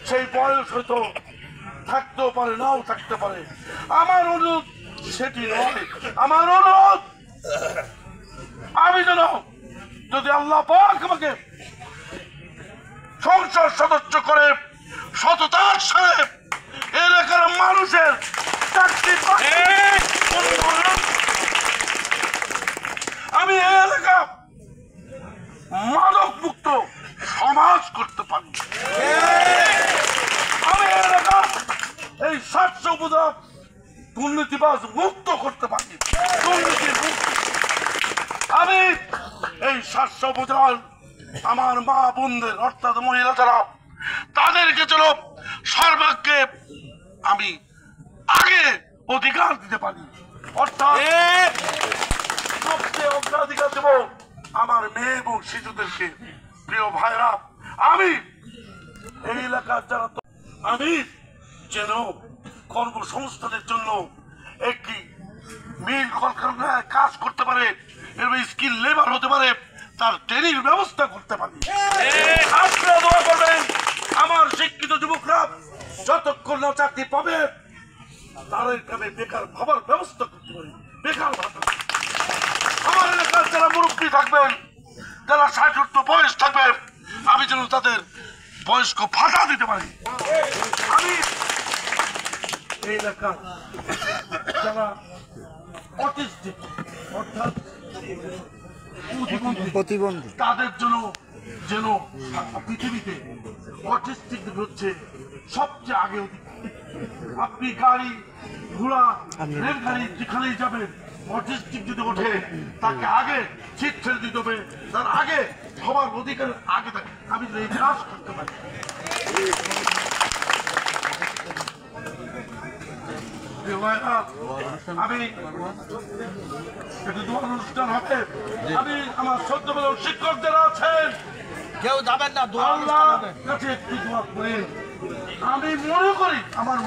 সেই বয়স হয়তো থাকতেও পারে, নাও থাকতে পারে। আমার অনুরোধ সেটি নয়, আমার অনুরোধ আমি যেন, যদি আল্লাহ পাক আমাকে সংসদ সদস্য করে সততার সাথে এলাকার মানুষের চাকরি, আমি এই এলাকা মাদক মুক্ত সমাজ করতে পারি, আমি এই এলাকা এই স্বাস্থ্য উপজেলা দুর্নীতিবাজ মুক্ত করতে পারি, দুর্নীতির মুক্ত। আমি এই স্বাস্থ্য উপজেলার আমার মা বোনদের অর্থাৎ মহিলা যারা, তাদেরকে যেন সর্বাগ্রে আমি আগে অধিকার দিতে পারি, অর্থাৎ সবচেয়ে অগ্রাধিকার দেব আমার মেয়ে এবং শিশুদেরকে। প্রিয় ভাইরা, আমি এই এলাকার যারা, আমি যেন কর্মসংস্থানের জন্য একটি মিল কলকারখানায় কাজ করতে পারে, এর স্কিল লেবার হতে পারে, তার ট্রেনিং ব্যবস্থা করতে পারি। আপনারা দোয়া করবেন আমার শিক্ষিত যুবকরা যতক্ষণ না চাকরি পাবে তাদেরকে আমি বেকার ভাবার ব্যবস্থা করতে পারি, বেকার ভাতা। আমার এলাকার যারা মুরব্বী থাকবেন, যারা 60 বয়স থাকবে, আমি যেন তাদের বয়স্ক ভাতা দিতে পারি। আমি এই এলাকার যারা অটিস্টিক অর্থাৎ প্রতিবন্ধী, তাদের জন্য যেন পৃথিবীতে অটিস্টিক হচ্ছে সবচেয়ে আগে। আপনি গাড়ি ঘোড়া রেলগাড়ি যেখানেই যাবেন, অটিস্টিক যদি ওঠে তাকে আগে সিট ছেড়ে দিতে হবে, তার আগে সবার অধিকারের আগে থাকে। আমি এই কাজ করতে পারি। আমি অনুষ্ঠান হবে, আমি আমার সদ্য শিক্ষক যারা আছেন কেউ যাবেন না, আল্লাহর কাছে একটু দোয়া করেন। আমি মনে করি আমার